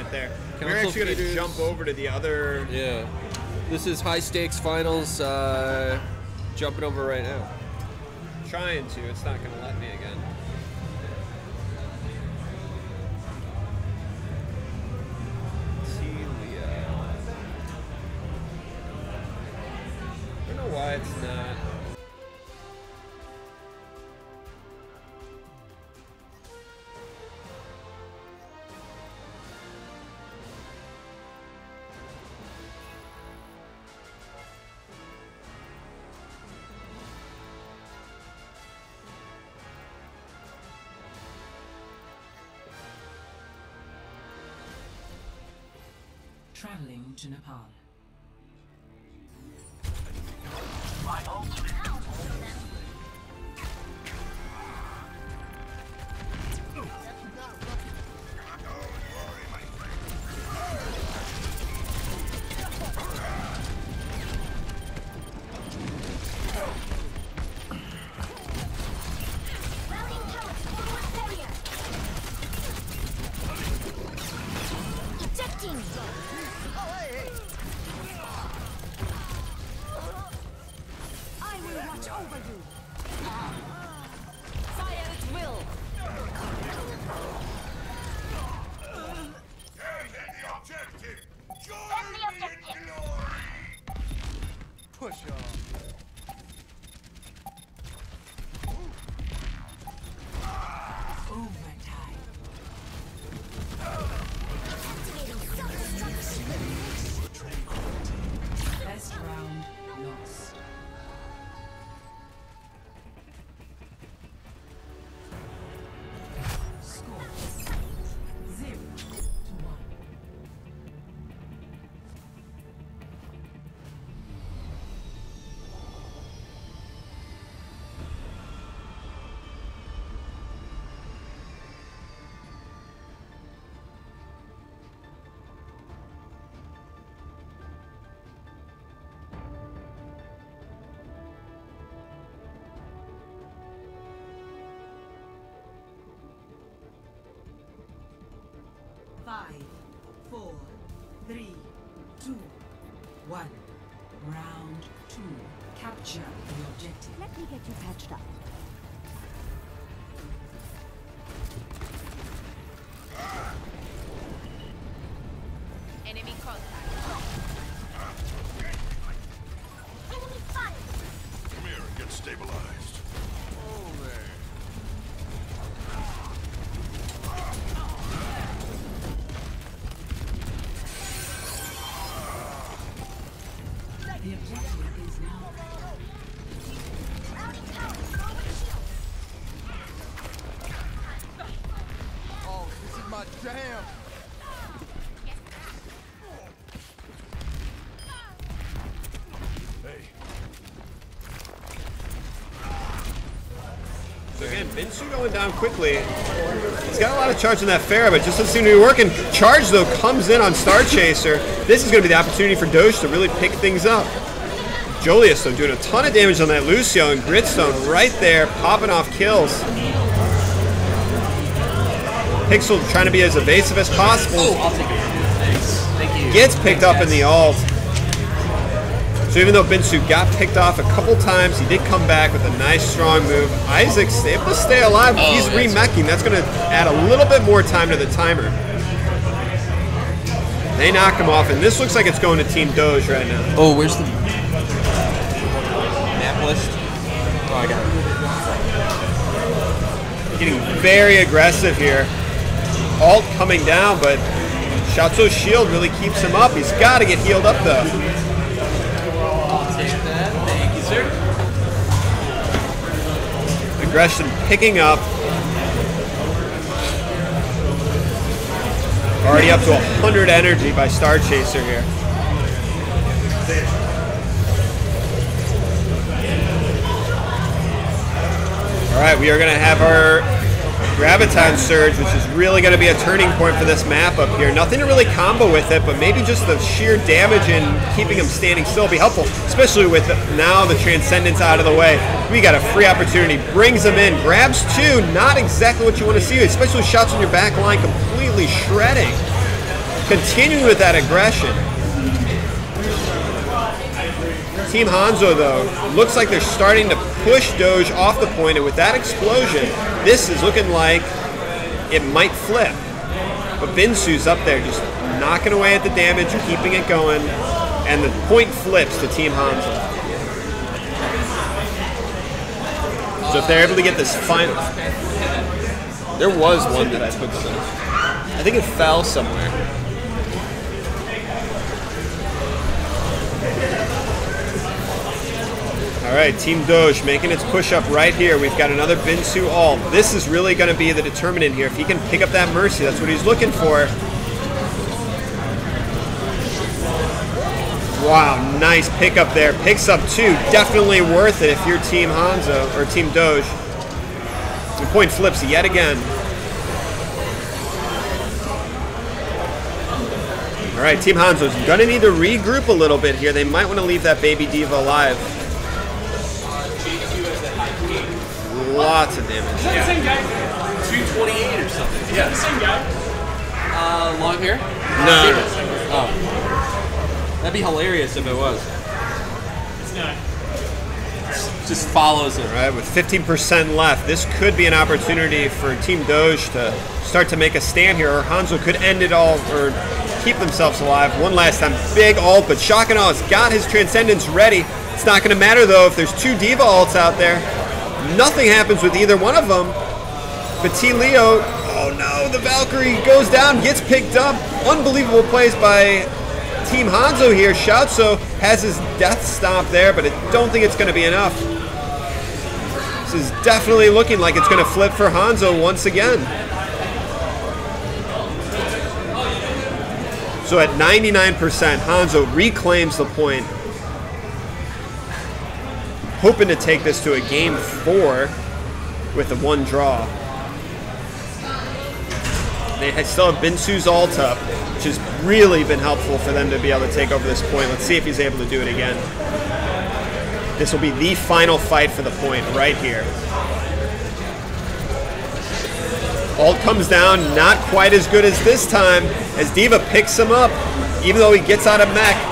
right there. We're Council actually going to figures. jump over to the other. Yeah. This is high stakes finals. Jumping over right now. Trying to. It's not going to let me again. I don't know why it's not. Traveling to Nepal. My ultimate. Push on. Overtime. Best round lost. Score 0-1. Five, 4, 3, 2, 1. Round 2. Capture the objective. Let me get you patched up. Enemy contact. Enemy fire! Come here and get stabilized. Over. The objective is now. Oh, this is my jam. Hey. So again, H.A.N.Z.O going down quickly. He's got a lot of charge in that Pharah, but just doesn't seem to be working. Charge, though, comes in on Star Chaser. This is going to be the opportunity for Doge to really pick things up. Jolius, though, doing a ton of damage on that Lucio, and Gritstone right there, popping off kills. Pixel trying to be as evasive as possible. Oh, I'll take it. Thanks. Thank you. Gets picked up in the ult. So even though H.A.N.Z.O got picked off a couple times, he did come back with a nice, strong move. Isaac's able to stay alive. Oh, He's remeching. That's going to add a little bit more time to the timer. They knock him off, and this looks like it's going to Team Doge right now. Oh, where's the map list? Oh, I got it. Getting very aggressive here. Ult coming down, but H.A.N.Z.O's shield really keeps him up. He's got to get healed up, though. I'll take that. Thank you, sir. Aggression picking up. Already up to 100 energy by Star Chaser here. All right, we are going to have our Graviton Surge, which is really going to be a turning point for this map up here. Nothing to really combo with it, but maybe just the sheer damage and keeping him standing still will be helpful, especially with now the Transcendence out of the way. We got a free opportunity, brings him in, grabs two, not exactly what you want to see, especially with shots on your back line completely shredding. continuing with that aggression. Team H.A.N.Z.O, though, looks like they're starting to push Doge off the point, and with that explosion, this is looking like it might flip. But H.A.N.Z.O's up there just knocking away at the damage, keeping it going, and the point flips to Team H.A.N.Z.O. So if they're able to get this final... There was one that I put some. I think it fell somewhere. All right, Team Doge making its push up right here. We've got another H.A.N.Z.O ult. This is really going to be the determinant here. If he can pick up that Mercy, that's what he's looking for. Wow, nice pickup there. Picks up 2. Definitely worth it if you're Team H.A.N.Z.O or Team Doge. The point flips yet again. All right, Team H.A.N.Z.O's going to need to regroup a little bit here. They might want to leave that baby diva alive. Lots of damage. Is that the same guy? 228 or something. Yeah. Is that the same guy? Long hair? No. Oh. That'd be hilarious if it was. It's not. Just follows it. All right, with 15% left, this could be an opportunity for Team Doge to start to make a stand here, or H.A.N.Z.O could end it all, or keep themselves alive. One last time, big ult, but H.A.N.Z.O has got his Transcendence ready. It's not going to matter, though, if there's 2 Diva ults out there. Nothing happens with either one of them. But T-Leo, oh no, the Valkyrie goes down, gets picked up. Unbelievable plays by Team H.A.N.Z.O here. H.A.N.Z.O has his death stomp there, but I don't think it's going to be enough. This is definitely looking like it's going to flip for H.A.N.Z.O once again. So at 99%, H.A.N.Z.O reclaims the point. Hoping to take this to a game 4 with a 1 draw. They still have H.A.N.Z.O's ult up, which has really been helpful for them to be able to take over this point. Let's see if he's able to do it again. This will be the final fight for the point right here. Ult comes down, not quite as good as this time, as D.Va picks him up, even though he gets out of mech.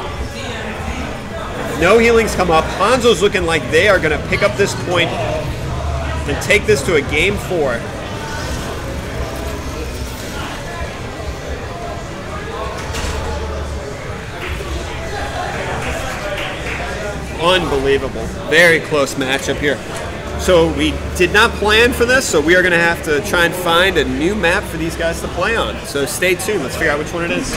No healings come up. H.A.N.Z.O's looking like they are going to pick up this point and take this to a game 4. Unbelievable. Very close matchup here. So we did not plan for this, so we are going to have to try and find a new map for these guys to play on. So stay tuned. Let's figure out which one it is.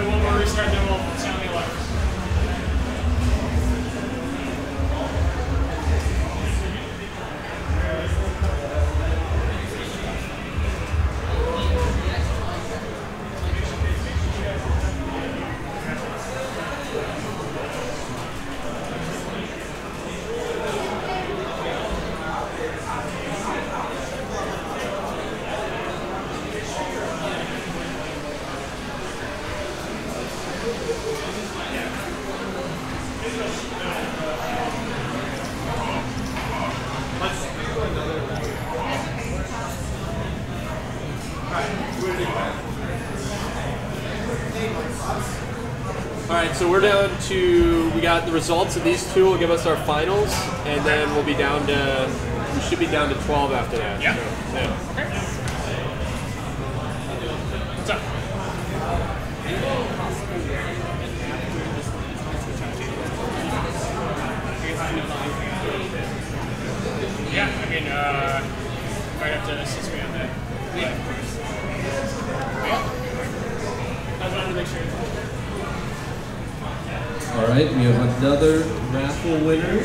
One more restart, then we'll sound the alarms. All right, so we're down to, we got the results of these two will give us our finals, and then we'll be down to, we should be down to 12 after that. Yeah. So, yeah. What's up? Yeah, I mean, might have to assist me on that. Yeah. I wanted to make sure. All right, we have another raffle winner.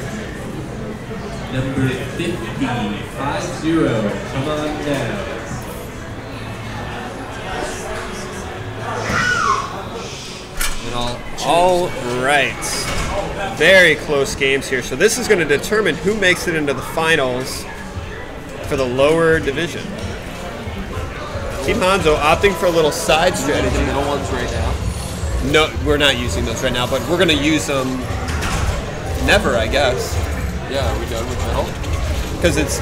Number 50, 50. Come on down. All right. Very close games here. So this is going to determine who makes it into the finals for the lower division. Team H.A.N.Z.O opting for a little side strategy. The middle ones right now. No, we're not using those right now, but we're going to use them never, I guess. Yeah, are we done with middle? Because it's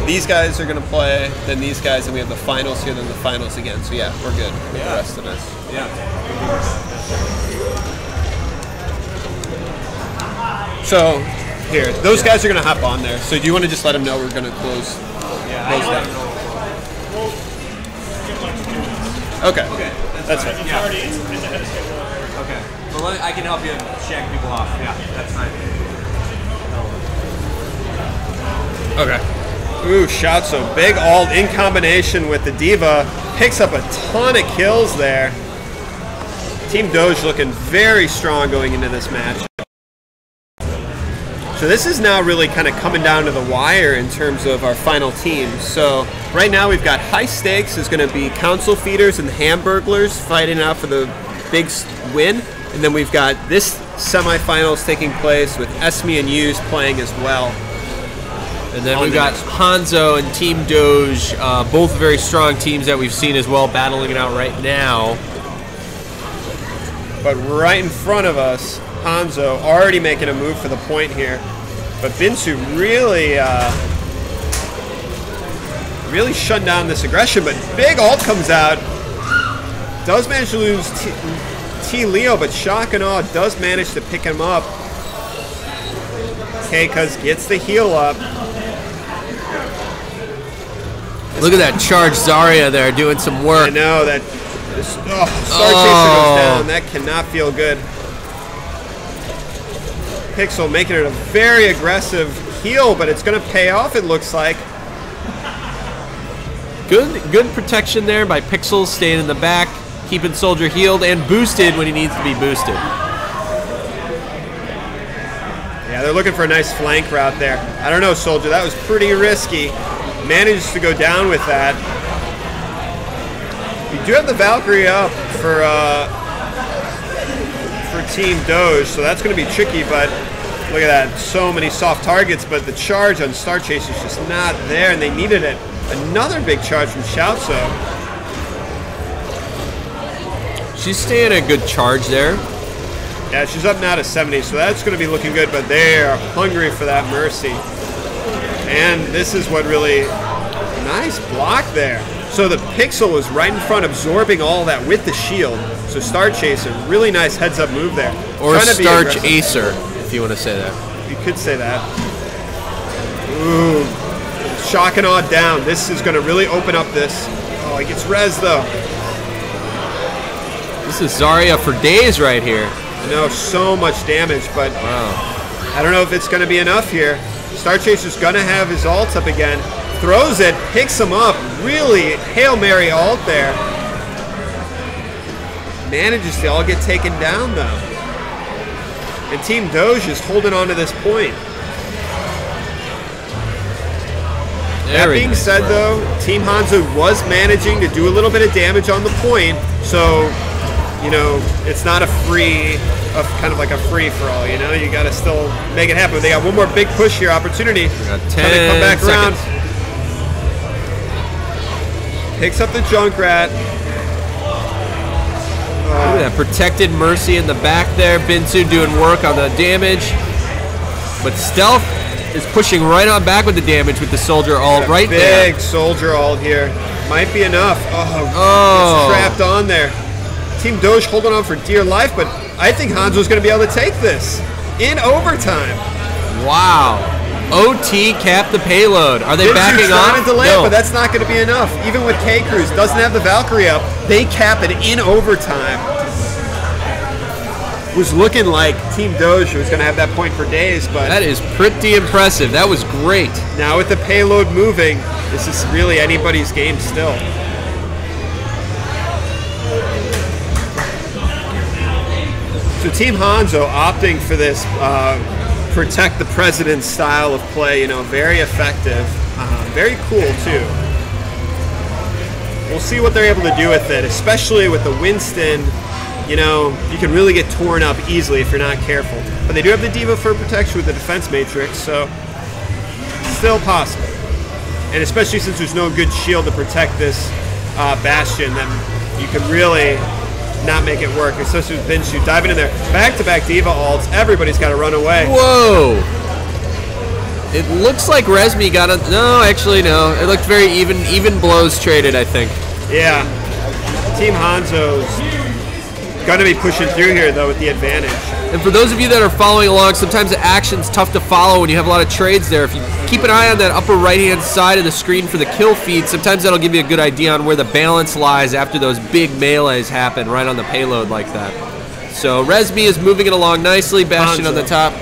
these guys are going to play, then these guys, and we have the finals here, then the finals again. So yeah, we're good with the rest of this. Yeah. So here, those guys are going to hop on there. So do you want to just let them know we're going to close down? Okay, that's fine. It's already it's ahead of schedule. Okay. So I can help you check people off. Yeah, that's fine. Okay. Ooh, H.A.N.Z.O. Big ult in combination with the D.Va. Picks up a ton of kills there. Team Doge looking very strong going into this match. So this is now really kind of coming down to the wire in terms of our final teams. So right now we've got high stakes is going to be Council Feeders and Hamburglers fighting out for the big win. And then we've got this semifinals taking place with H.A.N.Z.O and U.S playing as well. And then we've got H.A.N.Z.O and Team Doge, both very strong teams that we've seen as well, battling it out right now. But right in front of us, H.A.N.Z.O already making a move for the point here. But H.A.N.Z.O really shutting down this aggression, but big ult comes out. Does manage to lose T. Leo, but H.A.N.Z.O does manage to pick him up. K-Cuz gets the heal up. Look at that charge Zarya there doing some work. I know that. Star Chaser goes down. That cannot feel good. Pixel making it a very aggressive heal, but it's going to pay off, it looks like. Good protection there by Pixel, staying in the back, keeping Soldier healed and boosted when he needs to be boosted. Yeah, they're looking for a nice flank route there. I don't know, Soldier. That was pretty risky. Managed to go down with that. We do have the Valkyrie up for Team Doge, so that's going to be tricky, but look at that. So many soft targets, but the charge on Star Chaser is just not there, and they needed it. Another big charge from H.A.N.Z.O. She's staying a good charge there. Yeah, she's up now to 70, so that's going to be looking good, but they are hungry for that Mercy. And this is what really... Nice block there. So the Pixel was right in front, absorbing all that with the shield. So Star Chaser, really nice heads-up move there. Or Star Chaser, if you want to say that. You could say that. Ooh. Shock and Awe down. This is going to really open up this. Oh, he gets res though. This is Zarya for days right here. I know, so much damage, but Wow. I don't know if it's going to be enough here. Star Chaser's going to have his ult up again. Throws it, picks him up. Really Hail Mary ult there. Manages to all get taken down though. And Team Doge is holding on to this point. That Very being nice said work. though, Team H.A.N.Z.O was managing to do a little bit of damage on the point. So, you know, it's not a kind of like a free for all, you know? You got to still make it happen. They got one more big push here, opportunity. got Can 10 they come back around? seconds. Picks up the Junkrat. Look at that protected Mercy in the back there. Binsu doing work on the damage. But Stealth is pushing right on back with the damage with the Soldier ult right there. Big Soldier ult here. Might be enough. Oh. It's trapped on there. Team Doge holding on for dear life, but I think H.A.N.Z.O is going to be able to take this in overtime. Wow. OT capped the payload. Are they Binsu backing trying off? to delay it, No. but that's not going to be enough. Even with K-Cruz, doesn't have the Valkyrie up. They cap it in overtime. Was looking like Team Doge was going to have that point for days, but That is pretty impressive. That was great. now with the payload moving, this is really anybody's game still. So Team H.A.N.Z.O opting for this protect the president style of play, you know, very effective, very cool too. We'll see what they're able to do with it, especially with the Winston. You know, you can really get torn up easily if you're not careful. But they do have the Diva for protection with the defense matrix, so still possible. And especially since there's no good shield to protect this Bastion, then you can really not make it work, especially with Binsu diving in there. Back-to-back Diva ults, everybody's got to run away. Whoa. It looks like Resmi got a... No, actually, no. It looked very even blows traded, I think. Yeah. Team H.A.N.Z.O's going to be pushing through here, though, with the advantage. And for those of you that are following along, sometimes the action's tough to follow when you have a lot of trades there. If you keep an eye on that upper right-hand side of the screen for the kill feed, sometimes that'll give you a good idea on where the balance lies after those big melees happen right on the payload like that. So Resmi is moving it along nicely. Bastion on the top.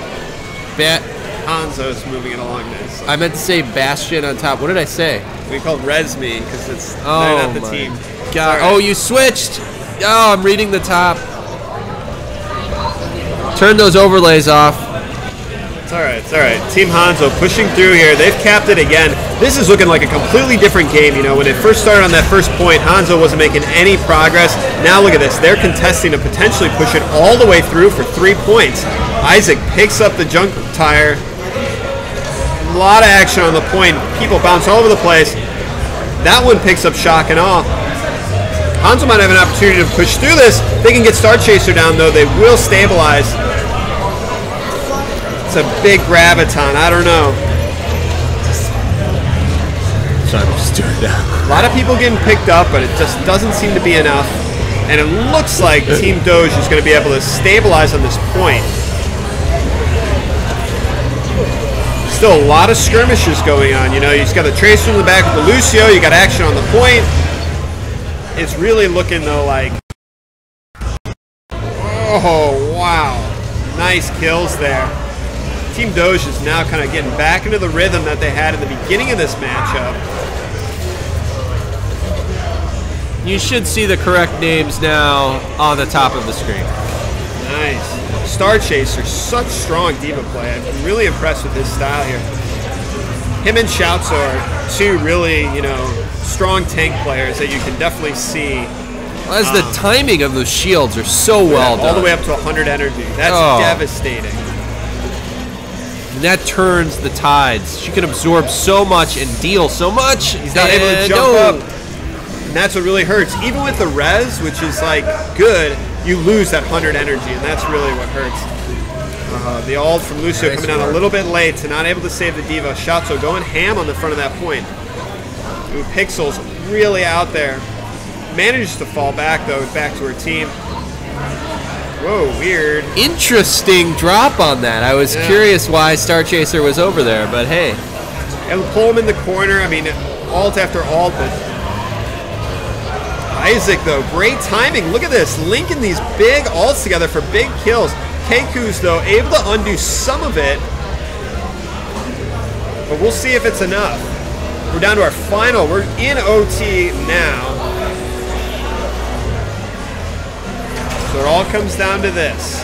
H.A.N.Z.O's moving it along nicely. I meant to say Bastion on top. What did I say? We called Resmi because it's they're not the team. God. Sorry. Oh, you switched. Oh, I'm reading the top. Turn those overlays off. It's all right. It's all right. Team H.A.N.Z.O pushing through here. They've capped it again. This is looking like a completely different game. You know, when it first started on that first point, H.A.N.Z.O wasn't making any progress. Now look at this. They're contesting to potentially push it all the way through for 3 points. Isaac picks up the junk tire. A lot of action on the point. People bounce all over the place. That one picks up Shock and Awe. H.A.N.Z.O might have an opportunity to push through this. They can get Star Chaser down, though. They will stabilize. It's a big graviton. I don't know. So I'm just doing that. A lot of people getting picked up, but it just doesn't seem to be enough. And it looks like Team Doge is going to be able to stabilize on this point. Still a lot of skirmishes going on. You know, you've got the Tracer in the back with the Lucio. You got action on the point. It's really looking, though, like... Oh, wow. Nice kills there. Team Doge is now kind of getting back into the rhythm that they had in the beginning of this matchup. You should see the correct names now on the top of the screen. Nice. Star Chaser, such strong Diva play. I'm really impressed with his style here. Him and H.A.N.Z.O are two really, you know, strong tank players that you can definitely see. Well, as the timing of those shields are so well done. All the way up to 100 energy. That's devastating. And that turns the tides. She can absorb so much and deal so much. He's not able to jump up. And that's what really hurts. Even with the res, which is like good, you lose that 100 energy, and that's really what hurts. The ult from Lucio coming down a little bit late, so not able to save the Diva. H.A.N.Z.O going ham on the front of that point. Ooh, Pixel's really out there. Manages to fall back, though, back to her team. Whoa, weird. Interesting drop on that. I was curious why Star Chaser was over there, but hey. And pull him in the corner. I mean, alt after alt, but Isaac, though, great timing. Look at this, linking these big ults together for big kills. Keiku's, though, able to undo some of it, but we'll see if it's enough. We're down to our final. We're in OT now. So it all comes down to this.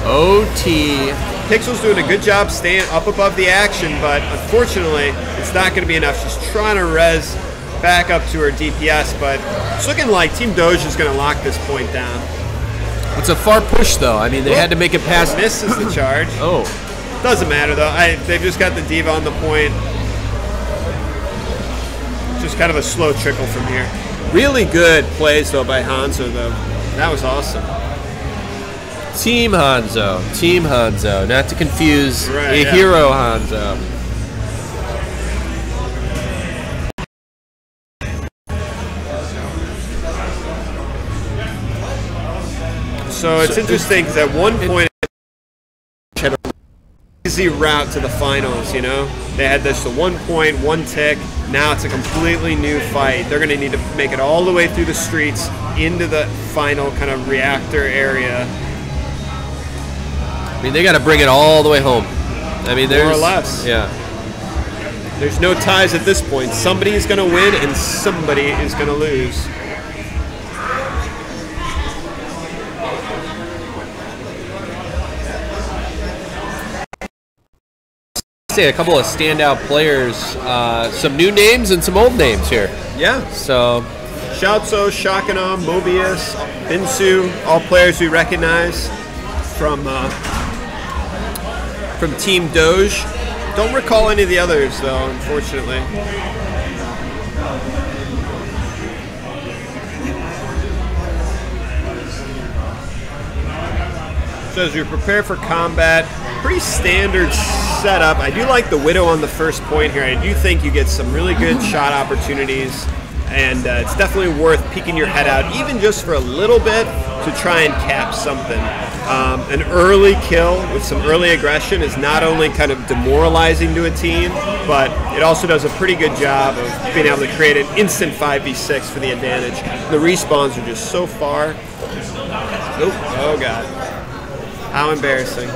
OT. Pixel's doing a good job staying up above the action, but unfortunately, it's not going to be enough. She's trying to res back up to her DPS, but it's looking like Team Doge is going to lock this point down. It's a far push, though. I mean, they had to make it past. Misses the charge. Oh. Doesn't matter, though. They've just got the D.Va on the point. Just kind of a slow trickle from here. Really good plays, though, by H.A.N.Z.O, though. That was awesome. Team H.A.N.Z.O. Team H.A.N.Z.O. Not to confuse Right, yeah. hero H.A.N.Z.O. So it's interesting because at one point it had a easy route to the finals, you know? They had this to 1 point, 1 tick. Now it's a completely new fight. They're going to need to make it all the way through the streets into the final kind of reactor area. I mean, they got to bring it all the way home. I mean, there's more or less. Yeah. There's no ties at this point. Somebody is going to win and somebody is going to lose. Say a couple of standout players, some new names and some old names here. Yeah. So, H.A.N.Z.O, Shakana, Mobius, Binsu, all players we recognize from Team Doge. Don't recall any of the others, though, unfortunately. So as we prepare for combat, pretty standard setup. I do like the Widow on the first point here. I do think you get some really good shot opportunities, and it's definitely worth peeking your head out, even just for a little bit, to try and cap something. An early kill with some early aggression is not only kind of demoralizing to a team, but it also does a pretty good job of being able to create an instant 5v6 for the advantage. The respawns are just so far. Oh God. How embarrassing.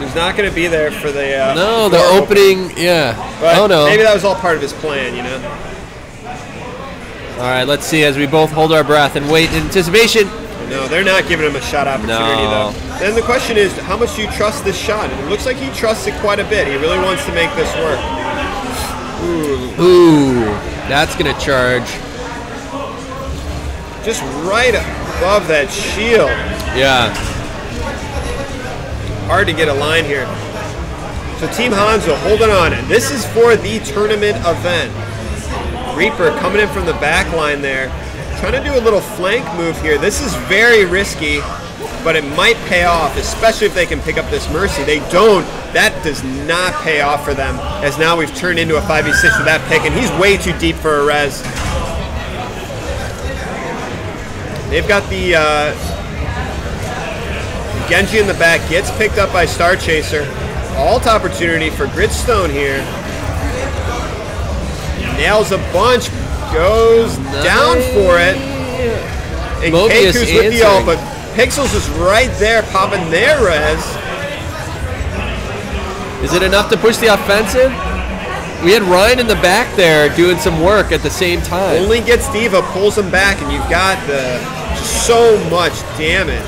He's not going to be there for the... no, the opening, yeah. But oh, no. Maybe that was all part of his plan, you know? All right, let's see as we both hold our breath and wait in anticipation. No, they're not giving him a shot opportunity, though. Then the question is, how much do you trust this shot? And it looks like he trusts it quite a bit. He really wants to make this work. Ooh, that's going to charge. Just right above that shield. Yeah. Hard to get a line here. So Team H.A.N.Z.O holding on, and this is for the tournament event. Reaper coming in from the back line there, trying to do a little flank move here. This is very risky, but it might pay off, especially if they can pick up this Mercy. They don't. That does not pay off for them, as now we've turned into a 5v6 with that pick, and he's way too deep for a res. They've got the Genji in the back, gets picked up by Star Chaser. Alt opportunity for Gridstone here. Nails a bunch, goes down for it. And Mobius Keiku's with the ult, but Pixels is right there popping their res. Is it enough to push the offensive? We had Ryan in the back there doing some work at the same time. Only gets D.Va, pulls him back, and you've got so much damage.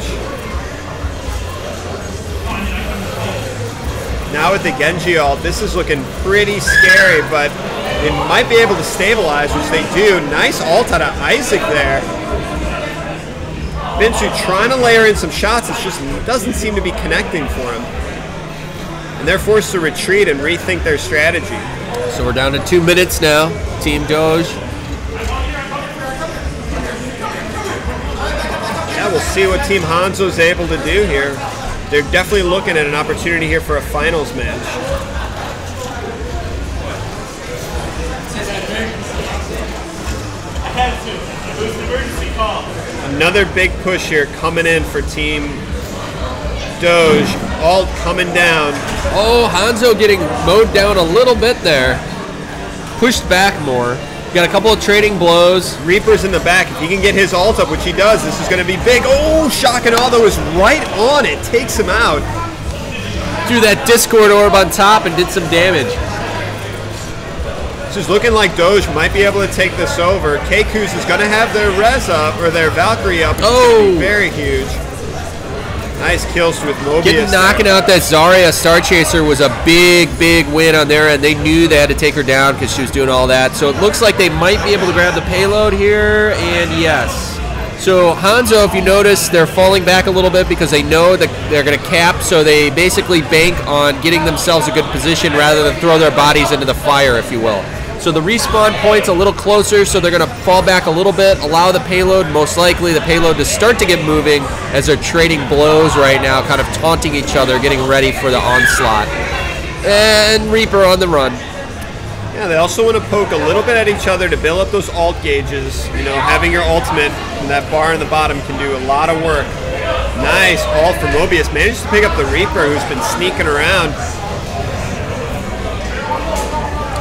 Now with the Genji ult, this is looking pretty scary, but they might be able to stabilize, which they do. Nice ult out of Isaac there. Binsu trying to layer in some shots, it just doesn't seem to be connecting for him. And they're forced to retreat and rethink their strategy. So we're down to 2 minutes now. Team Doge. Yeah, we'll see what Team H.A.N.Z.O is able to do here. They're definitely looking at an opportunity here for a finals match. Another big push here coming in for Team Doge, alt coming down. Oh, H.A.N.Z.O getting mowed down a little bit there. Pushed back more. Got a couple of trading blows. Reaper's in the back. If he can get his ult up, which he does, this is going to be big. Oh, H.A.N.Z.O was right on it. Takes him out. Threw that Discord orb on top and did some damage. This is looking like Doge might be able to take this over. K.Kuz is going to have their res up, or their Valkyrie up. It's going to be very huge. Nice kills with Mobius. Knocking out that Zarya Star Chaser was a big, big win on their end. They knew they had to take her down because she was doing all that. So it looks like they might be able to grab the payload here, and yes. So H.A.N.Z.O, if you notice, they're falling back a little bit because they know that they're going to cap, so they basically bank on getting themselves a good position rather than throw their bodies into the fire, if you will. So the respawn point's a little closer, so they're going to fall back a little bit, allow the payload, most likely the payload to start to get moving as they're trading blows right now, kind of taunting each other, getting ready for the onslaught. And Reaper on the run. Yeah, they also want to poke a little bit at each other to build up those ult gauges. You know, having your ultimate and that bar in the bottom can do a lot of work. Nice ult from Mobius. Managed to pick up the Reaper, who's been sneaking around.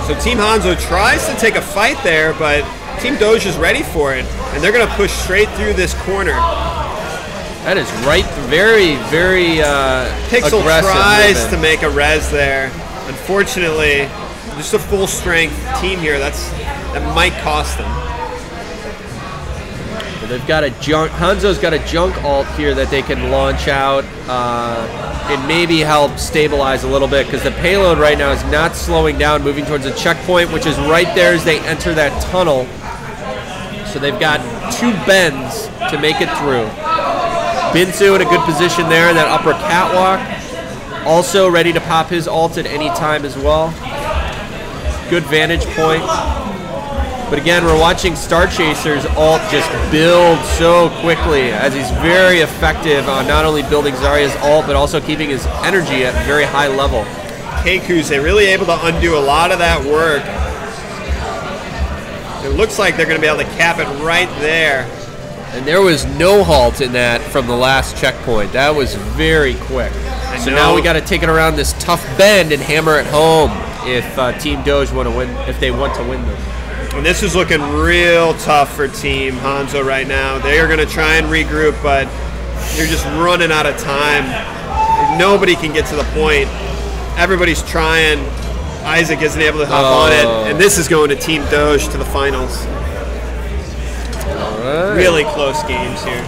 So Team H.A.N.Z.O tries to take a fight there, but Team Doge is ready for it, and they're going to push straight through this corner. That is right, very, very Pixel aggressive tries movement. to make a res there. Unfortunately, just a full strength team here. That might cost them. Well, they've got a junk. H.A.N.Z.O's got a junk ult here that they can launch out and maybe help stabilize a little bit because the payload right now is not slowing down, moving towards a checkpoint, which is right there as they enter that tunnel. So they've got 2 bends to make it through. H.A.N.Z.O in a good position there in that upper catwalk. Also ready to pop his ult at any time as well. Good vantage point. But again, we're watching Star Chaser's ult just build so quickly as he's very effective on not only building Zarya's ult, but also keeping his energy at a very high level. K.Kuz, they're really able to undo a lot of that work. It looks like they're going to be able to cap it right there. And there was no halt in that from the last checkpoint. That was very quick. So now we got to take it around this tough bend and hammer it home if Team Doge want to win, if they want to win this. And this is looking real tough for Team H.A.N.Z.O right now. They are going to try and regroup, but you're just running out of time. Nobody can get to the point. Everybody's trying. Isaac isn't able to hop on it, and this is going to Team Doge to the finals. All right. Really close games here.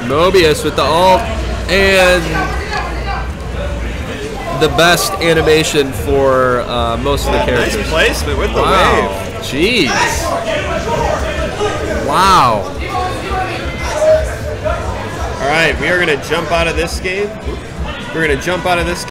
Mobius with the ult and the best animation for most of the characters. Nice placement with the wave. Jeez. Wow. All right, we are going to jump out of this game. We're going to jump out of this